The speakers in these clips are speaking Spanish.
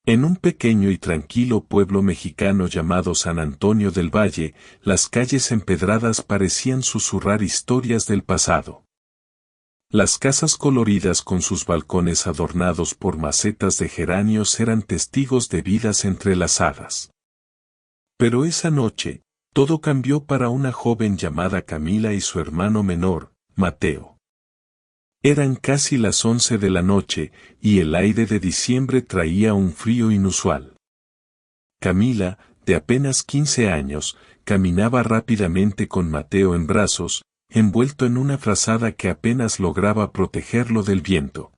En un pequeño y tranquilo pueblo mexicano llamado San Antonio del Valle, las calles empedradas parecían susurrar historias del pasado. Las casas coloridas con sus balcones adornados por macetas de geranios eran testigos de vidas entrelazadas. Pero esa noche, todo cambió para una joven llamada Camila y su hermano menor, Mateo. Eran casi las 11 de la noche, y el aire de diciembre traía un frío inusual. Camila, de apenas 15 años, caminaba rápidamente con Mateo en brazos, envuelto en una frazada que apenas lograba protegerlo del viento.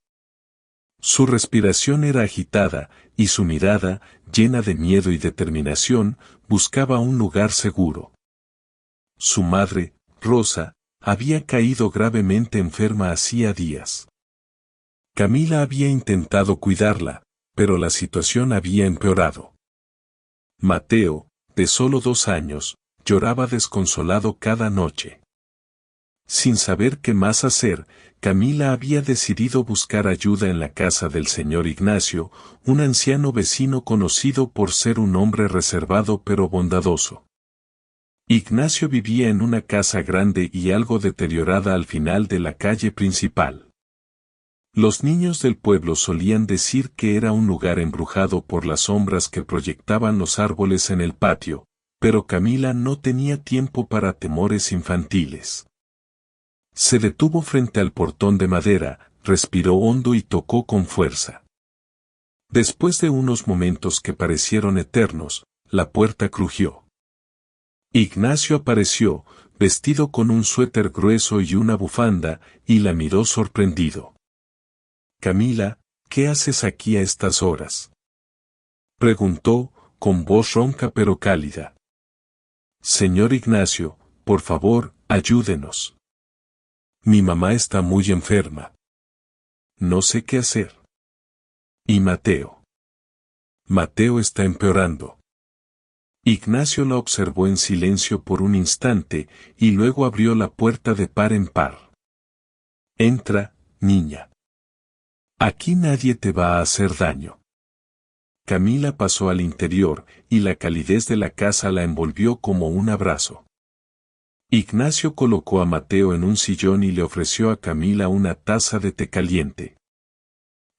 Su respiración era agitada, y su mirada, llena de miedo y determinación, buscaba un lugar seguro. Su madre, Rosa, había caído gravemente enferma hacía días. Camila había intentado cuidarla, pero la situación había empeorado. Mateo, de solo 2 años, lloraba desconsolado cada noche. Sin saber qué más hacer, Camila había decidido buscar ayuda en la casa del señor Ignacio, un anciano vecino conocido por ser un hombre reservado pero bondadoso. Ignacio vivía en una casa grande y algo deteriorada al final de la calle principal. Los niños del pueblo solían decir que era un lugar embrujado por las sombras que proyectaban los árboles en el patio, pero Camila no tenía tiempo para temores infantiles. Se detuvo frente al portón de madera, respiró hondo y tocó con fuerza. Después de unos momentos que parecieron eternos, la puerta crujió. Ignacio apareció, vestido con un suéter grueso y una bufanda, y la miró sorprendido. «Camila, ¿qué haces aquí a estas horas?», preguntó, con voz ronca pero cálida. «Señor Ignacio, por favor, ayúdenos. Mi mamá está muy enferma. No sé qué hacer. ¿Y Mateo? Mateo está empeorando». Ignacio la observó en silencio por un instante, y luego abrió la puerta de par en par. «Entra, niña. Aquí nadie te va a hacer daño». Camila pasó al interior, y la calidez de la casa la envolvió como un abrazo. Ignacio colocó a Mateo en un sillón y le ofreció a Camila una taza de té caliente.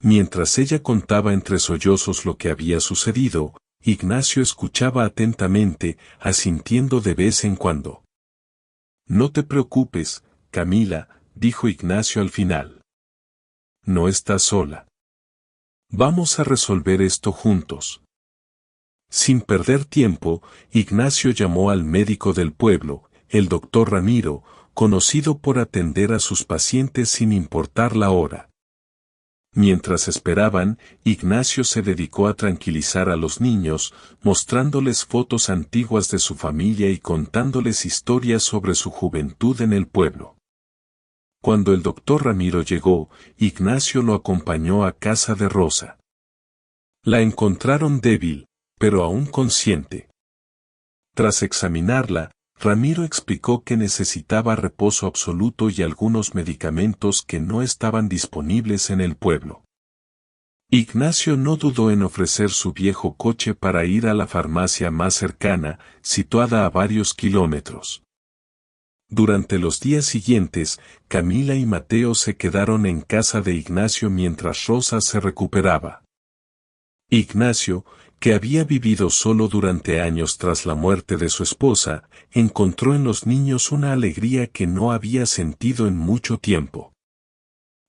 Mientras ella contaba entre sollozos lo que había sucedido, Ignacio escuchaba atentamente, asintiendo de vez en cuando. «No te preocupes, Camila», dijo Ignacio al final. «No estás sola. Vamos a resolver esto juntos». Sin perder tiempo, Ignacio llamó al médico del pueblo, el doctor Ramiro, conocido por atender a sus pacientes sin importar la hora. Mientras esperaban, Ignacio se dedicó a tranquilizar a los niños, mostrándoles fotos antiguas de su familia y contándoles historias sobre su juventud en el pueblo. Cuando el doctor Ramiro llegó, Ignacio lo acompañó a casa de Rosa. La encontraron débil, pero aún consciente. Tras examinarla, Ramiro explicó que necesitaba reposo absoluto y algunos medicamentos que no estaban disponibles en el pueblo. Ignacio no dudó en ofrecer su viejo coche para ir a la farmacia más cercana, situada a varios kilómetros. Durante los días siguientes, Camila y Mateo se quedaron en casa de Ignacio mientras Rosa se recuperaba. Ignacio, que había vivido solo durante años tras la muerte de su esposa, encontró en los niños una alegría que no había sentido en mucho tiempo.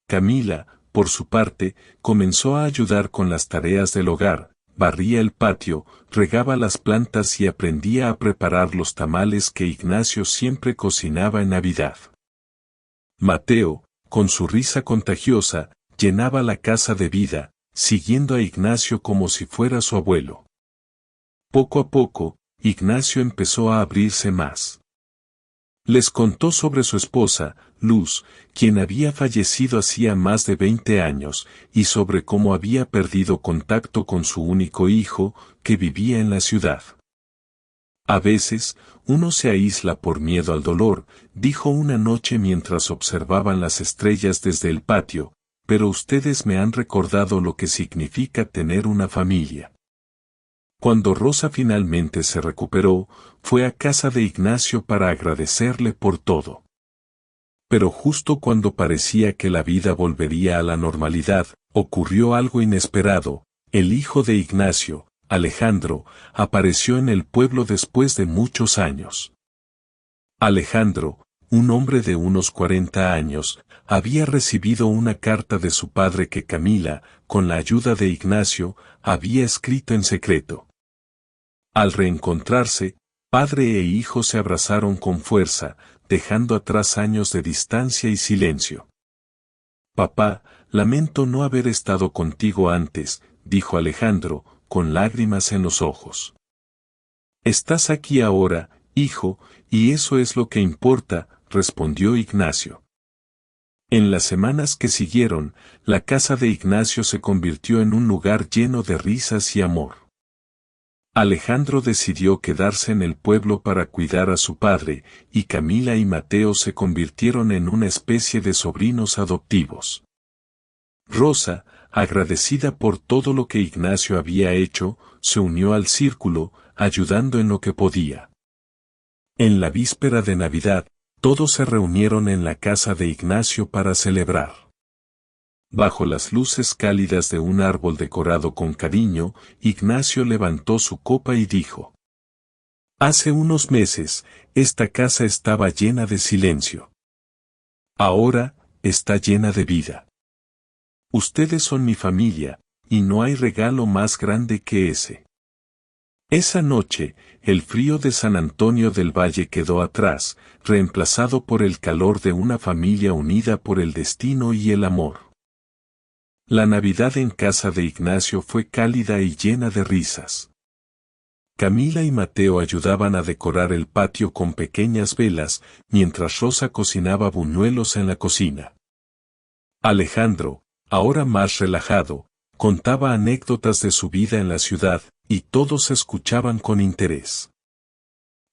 Camila, por su parte, comenzó a ayudar con las tareas del hogar, barría el patio, regaba las plantas y aprendía a preparar los tamales que Ignacio siempre cocinaba en Navidad. Mateo, con su risa contagiosa, llenaba la casa de vida, siguiendo a Ignacio como si fuera su abuelo. Poco a poco, Ignacio empezó a abrirse más. Les contó sobre su esposa, Luz, quien había fallecido hacía más de 20 años, y sobre cómo había perdido contacto con su único hijo, que vivía en la ciudad. «A veces, uno se aísla por miedo al dolor», dijo una noche mientras observaban las estrellas desde el patio, pero ustedes me han recordado lo que significa tener una familia. Cuando Rosa finalmente se recuperó, fue a casa de Ignacio para agradecerle por todo. Pero justo cuando parecía que la vida volvería a la normalidad, ocurrió algo inesperado. El hijo de Ignacio, Alejandro, apareció en el pueblo después de muchos años. Alejandro, un hombre de unos 40 años, había recibido una carta de su padre que Camila, con la ayuda de Ignacio, había escrito en secreto. Al reencontrarse, padre e hijo se abrazaron con fuerza, dejando atrás años de distancia y silencio. Papá, lamento no haber estado contigo antes, dijo Alejandro, con lágrimas en los ojos. Estás aquí ahora, hijo, y eso es lo que importa, respondió Ignacio. En las semanas que siguieron, la casa de Ignacio se convirtió en un lugar lleno de risas y amor. Alejandro decidió quedarse en el pueblo para cuidar a su padre, y Camila y Mateo se convirtieron en una especie de sobrinos adoptivos. Rosa, agradecida por todo lo que Ignacio había hecho, se unió al círculo, ayudando en lo que podía. En la víspera de Navidad, todos se reunieron en la casa de Ignacio para celebrar. Bajo las luces cálidas de un árbol decorado con cariño, Ignacio levantó su copa y dijo: Hace unos meses, esta casa estaba llena de silencio. Ahora, está llena de vida. Ustedes son mi familia, y no hay regalo más grande que ese. Esa noche, el frío de San Antonio del Valle quedó atrás, reemplazado por el calor de una familia unida por el destino y el amor. La Navidad en casa de Ignacio fue cálida y llena de risas. Camila y Mateo ayudaban a decorar el patio con pequeñas velas, mientras Rosa cocinaba buñuelos en la cocina. Alejandro, ahora más relajado, contaba anécdotas de su vida en la ciudad, y todos escuchaban con interés.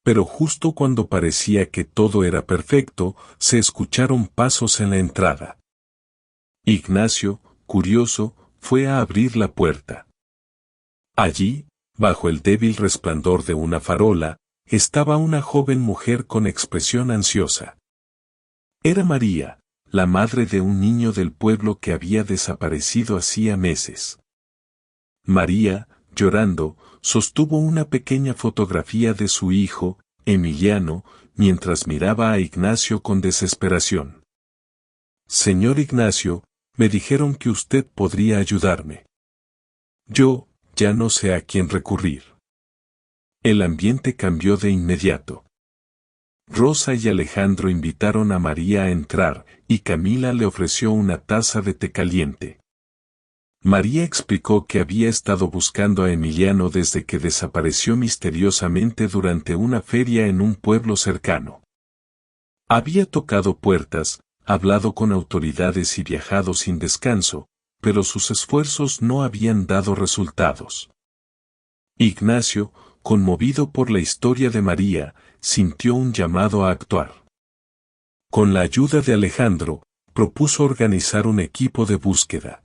Pero justo cuando parecía que todo era perfecto, se escucharon pasos en la entrada. Ignacio, curioso, fue a abrir la puerta. Allí, bajo el débil resplandor de una farola, estaba una joven mujer con expresión ansiosa. Era María, la madre de un niño del pueblo que había desaparecido hacía meses. María, llorando, sostuvo una pequeña fotografía de su hijo, Emiliano, mientras miraba a Ignacio con desesperación. Señor Ignacio, me dijeron que usted podría ayudarme. Yo, ya no sé a quién recurrir. El ambiente cambió de inmediato. Rosa y Alejandro invitaron a María a entrar, y Camila le ofreció una taza de té caliente. María explicó que había estado buscando a Emiliano desde que desapareció misteriosamente durante una feria en un pueblo cercano. Había tocado puertas, hablado con autoridades y viajado sin descanso, pero sus esfuerzos no habían dado resultados. Ignacio, conmovido por la historia de María, sintió un llamado a actuar. Con la ayuda de Alejandro, propuso organizar un equipo de búsqueda.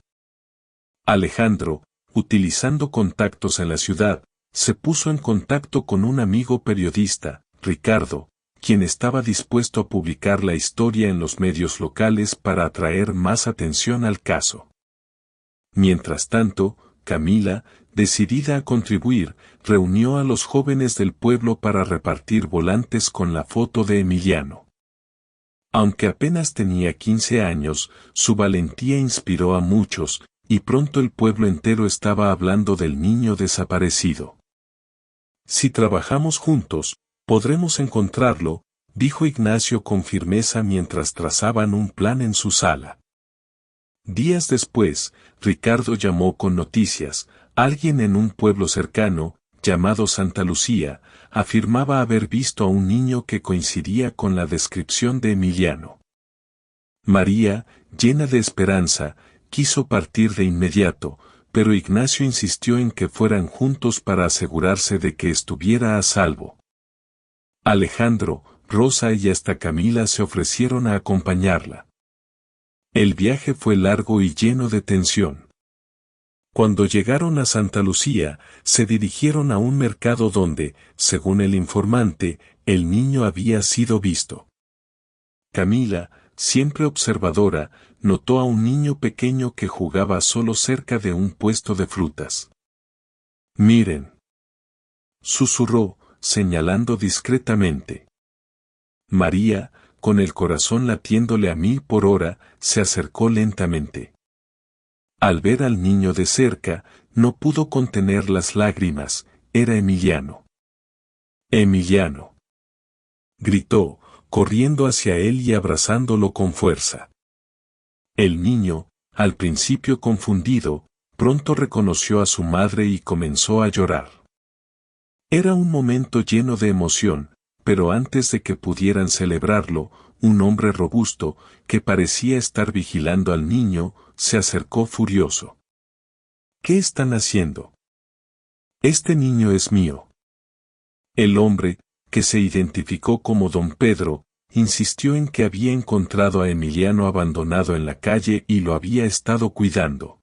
Alejandro, utilizando contactos en la ciudad, se puso en contacto con un amigo periodista, Ricardo, quien estaba dispuesto a publicar la historia en los medios locales para atraer más atención al caso. Mientras tanto, Camila, decidida a contribuir, reunió a los jóvenes del pueblo para repartir volantes con la foto de Emiliano. Aunque apenas tenía 15 años, su valentía inspiró a muchos, y pronto el pueblo entero estaba hablando del niño desaparecido. Si trabajamos juntos, podremos encontrarlo, dijo Ignacio con firmeza mientras trazaban un plan en su sala. Días después, Ricardo llamó con noticias. Alguien en un pueblo cercano, llamado Santa Lucía, afirmaba haber visto a un niño que coincidía con la descripción de Emiliano. María, llena de esperanza, quiso partir de inmediato, pero Ignacio insistió en que fueran juntos para asegurarse de que estuviera a salvo. Alejandro, Rosa y hasta Camila se ofrecieron a acompañarla. El viaje fue largo y lleno de tensión. Cuando llegaron a Santa Lucía, se dirigieron a un mercado donde, según el informante, el niño había sido visto. Camila, siempre observadora, notó a un niño pequeño que jugaba solo cerca de un puesto de frutas. «Miren», susurró, señalando discretamente. María, con el corazón latiéndole a 1000 por hora, se acercó lentamente. Al ver al niño de cerca, no pudo contener las lágrimas. Era Emiliano. «Emiliano», gritó, corriendo hacia él y abrazándolo con fuerza. El niño, al principio confundido, pronto reconoció a su madre y comenzó a llorar. Era un momento lleno de emoción, pero antes de que pudieran celebrarlo, un hombre robusto, que parecía estar vigilando al niño, se acercó furioso. «¿Qué están haciendo? Este niño es mío». El hombre, que se identificó como don Pedro, insistió en que había encontrado a Emiliano abandonado en la calle y lo había estado cuidando.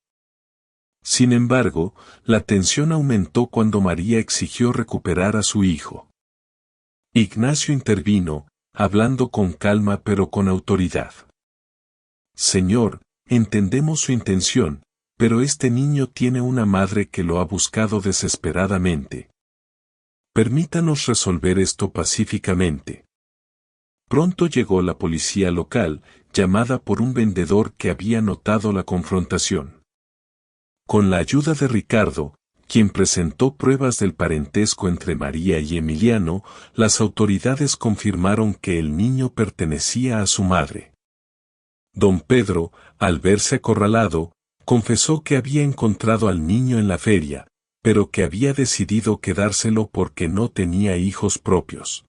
Sin embargo, la tensión aumentó cuando María exigió recuperar a su hijo. Ignacio intervino, hablando con calma pero con autoridad. «Señor, entendemos su intención, pero este niño tiene una madre que lo ha buscado desesperadamente. Permítanos resolver esto pacíficamente». Pronto llegó la policía local, llamada por un vendedor que había notado la confrontación. Con la ayuda de Ricardo, quien presentó pruebas del parentesco entre María y Emiliano, las autoridades confirmaron que el niño pertenecía a su madre. Don Pedro, al verse acorralado, confesó que había encontrado al niño en la feria, pero que había decidido quedárselo porque no tenía hijos propios.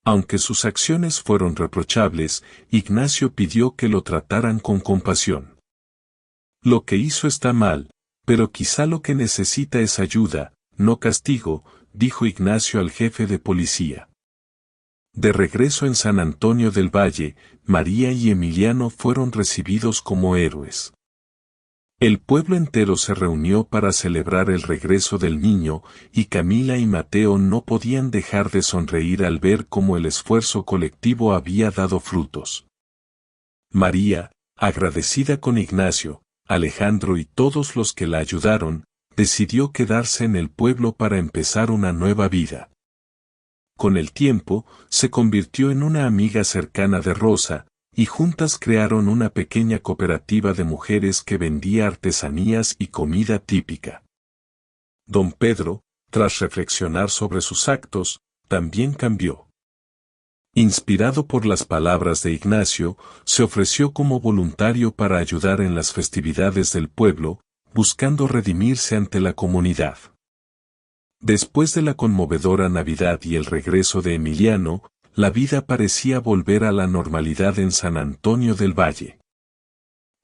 Aunque sus acciones fueron reprochables, Ignacio pidió que lo trataran con compasión. «Lo que hizo está mal, pero quizá lo que necesita es ayuda, no castigo», dijo Ignacio al jefe de policía. De regreso en San Antonio del Valle, María y Emiliano fueron recibidos como héroes. El pueblo entero se reunió para celebrar el regreso del niño, y Camila y Mateo no podían dejar de sonreír al ver cómo el esfuerzo colectivo había dado frutos. María, agradecida con Ignacio, Alejandro y todos los que la ayudaron, decidió quedarse en el pueblo para empezar una nueva vida. Con el tiempo, se convirtió en una amiga cercana de Rosa, y juntas crearon una pequeña cooperativa de mujeres que vendía artesanías y comida típica. Don Pedro, tras reflexionar sobre sus actos, también cambió. Inspirado por las palabras de Ignacio, se ofreció como voluntario para ayudar en las festividades del pueblo, buscando redimirse ante la comunidad. Después de la conmovedora Navidad y el regreso de Emiliano, la vida parecía volver a la normalidad en San Antonio del Valle.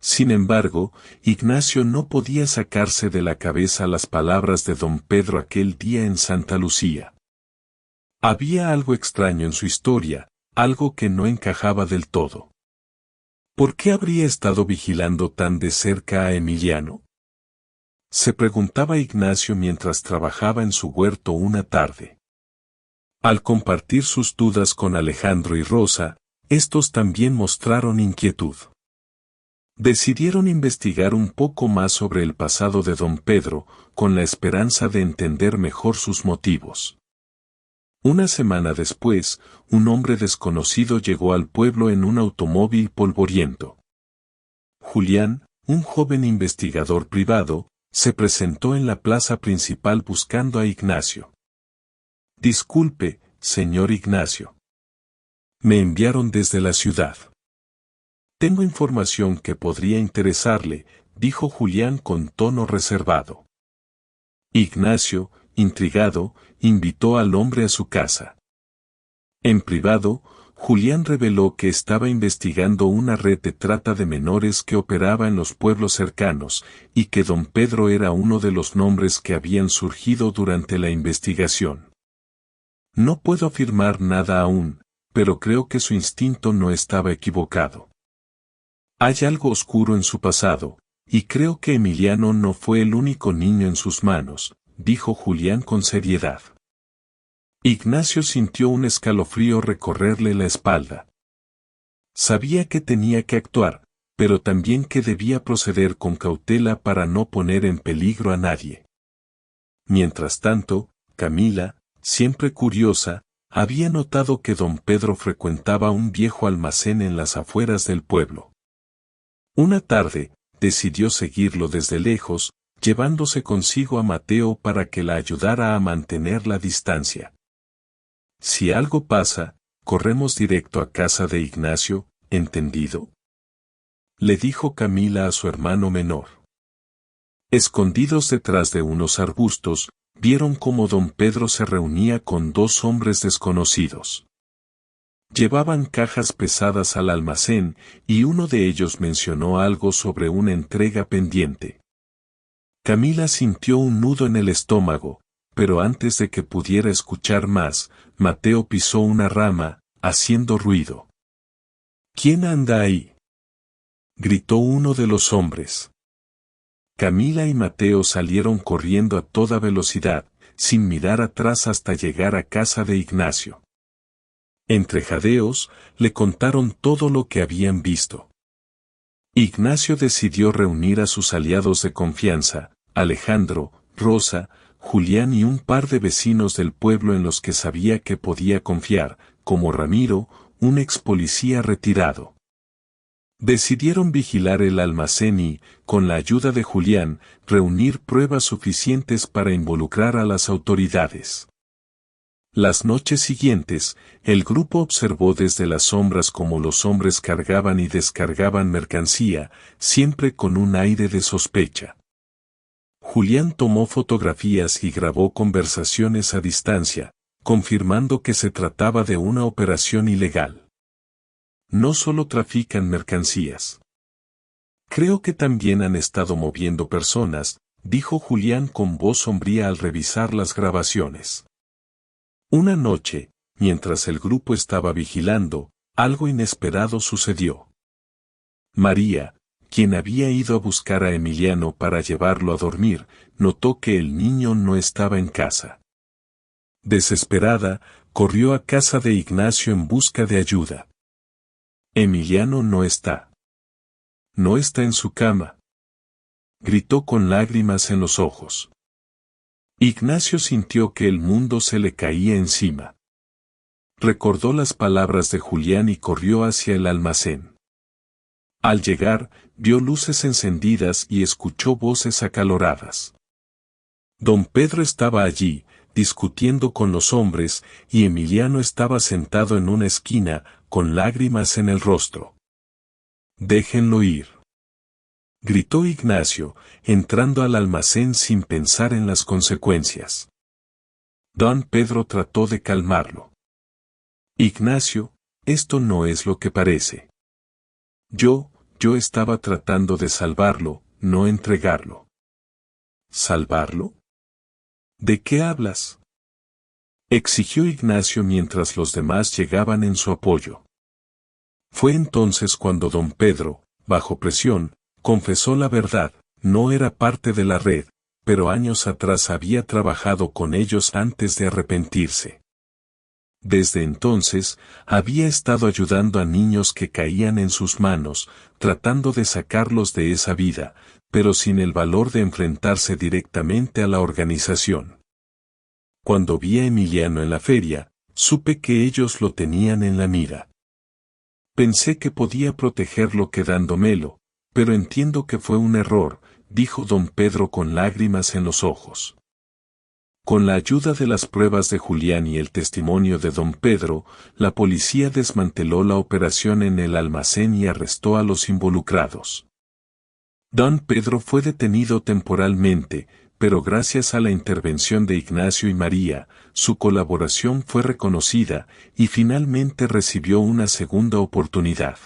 Sin embargo, Ignacio no podía sacarse de la cabeza las palabras de don Pedro aquel día en Santa Lucía. Había algo extraño en su historia, algo que no encajaba del todo. ¿Por qué habría estado vigilando tan de cerca a Emiliano?, se preguntaba Ignacio mientras trabajaba en su huerto una tarde. Al compartir sus dudas con Alejandro y Rosa, estos también mostraron inquietud. Decidieron investigar un poco más sobre el pasado de don Pedro, con la esperanza de entender mejor sus motivos. Una semana después, un hombre desconocido llegó al pueblo en un automóvil polvoriento. Julián, un joven investigador privado, se presentó en la plaza principal buscando a Ignacio. «Disculpe, señor Ignacio. Me enviaron desde la ciudad. Tengo información que podría interesarle», dijo Julián con tono reservado. Ignacio, intrigado, invitó al hombre a su casa. En privado, Julián reveló que estaba investigando una red de trata de menores que operaba en los pueblos cercanos, y que don Pedro era uno de los nombres que habían surgido durante la investigación. «No puedo afirmar nada aún, pero creo que su instinto no estaba equivocado. Hay algo oscuro en su pasado, y creo que Emiliano no fue el único niño en sus manos, dijo Julián con seriedad. Ignacio sintió un escalofrío recorrerle la espalda. Sabía que tenía que actuar, pero también que debía proceder con cautela para no poner en peligro a nadie. Mientras tanto, Camila, siempre curiosa, había notado que don Pedro frecuentaba un viejo almacén en las afueras del pueblo. Una tarde, decidió seguirlo desde lejos, llevándose consigo a Mateo para que la ayudara a mantener la distancia. Si algo pasa, corremos directo a casa de Ignacio, ¿entendido?, le dijo Camila a su hermano menor. Escondidos detrás de unos arbustos, vieron cómo don Pedro se reunía con dos hombres desconocidos. Llevaban cajas pesadas al almacén, y uno de ellos mencionó algo sobre una entrega pendiente. Camila sintió un nudo en el estómago, pero antes de que pudiera escuchar más, Mateo pisó una rama, haciendo ruido. ¿Quién anda ahí?, gritó uno de los hombres. Camila y Mateo salieron corriendo a toda velocidad, sin mirar atrás hasta llegar a casa de Ignacio. Entre jadeos, le contaron todo lo que habían visto. Ignacio decidió reunir a sus aliados de confianza, Alejandro, Rosa, Julián y un par de vecinos del pueblo en los que sabía que podía confiar, como Ramiro, un ex policía retirado. Decidieron vigilar el almacén y, con la ayuda de Julián, reunir pruebas suficientes para involucrar a las autoridades. Las noches siguientes, el grupo observó desde las sombras cómo los hombres cargaban y descargaban mercancía, siempre con un aire de sospecha. Julián tomó fotografías y grabó conversaciones a distancia, confirmando que se trataba de una operación ilegal. No solo trafican mercancías. Creo que también han estado moviendo personas, dijo Julián con voz sombría al revisar las grabaciones. Una noche, mientras el grupo estaba vigilando, algo inesperado sucedió. María, quien había ido a buscar a Emiliano para llevarlo a dormir, notó que el niño no estaba en casa. Desesperada, corrió a casa de Ignacio en busca de ayuda. Emiliano no está. No está en su cama, gritó con lágrimas en los ojos. Ignacio sintió que el mundo se le caía encima. Recordó las palabras de Julián y corrió hacia el almacén. Al llegar, vio luces encendidas y escuchó voces acaloradas. Don Pedro estaba allí, discutiendo con los hombres, y Emiliano estaba sentado en una esquina, con lágrimas en el rostro. «Déjenlo ir», gritó Ignacio, entrando al almacén sin pensar en las consecuencias. Don Pedro trató de calmarlo. «Ignacio, esto no es lo que parece. Yo estaba tratando de salvarlo, no entregarlo». «¿Salvarlo? ¿De qué hablas?», exigió Ignacio mientras los demás llegaban en su apoyo. Fue entonces cuando don Pedro, bajo presión, confesó la verdad. No era parte de la red, pero años atrás había trabajado con ellos antes de arrepentirse. Desde entonces, había estado ayudando a niños que caían en sus manos, tratando de sacarlos de esa vida, pero sin el valor de enfrentarse directamente a la organización. Cuando vi a Emiliano en la feria, supe que ellos lo tenían en la mira. Pensé que podía protegerlo quedándomelo, pero entiendo que fue un error, dijo don Pedro con lágrimas en los ojos. Con la ayuda de las pruebas de Julián y el testimonio de don Pedro, la policía desmanteló la operación en el almacén y arrestó a los involucrados. Don Pedro fue detenido temporalmente, pero gracias a la intervención de Ignacio y María, su colaboración fue reconocida y finalmente recibió una segunda oportunidad.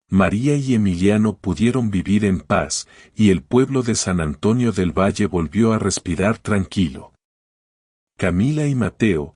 María y Emiliano pudieron vivir en paz y el pueblo de San Antonio del Valle volvió a respirar tranquilo. Camila y Mateo,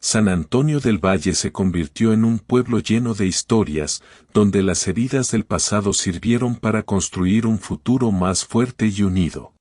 San Antonio del Valle se convirtió en un pueblo lleno de historias, donde las heridas del pasado sirvieron para construir un futuro más fuerte y unido.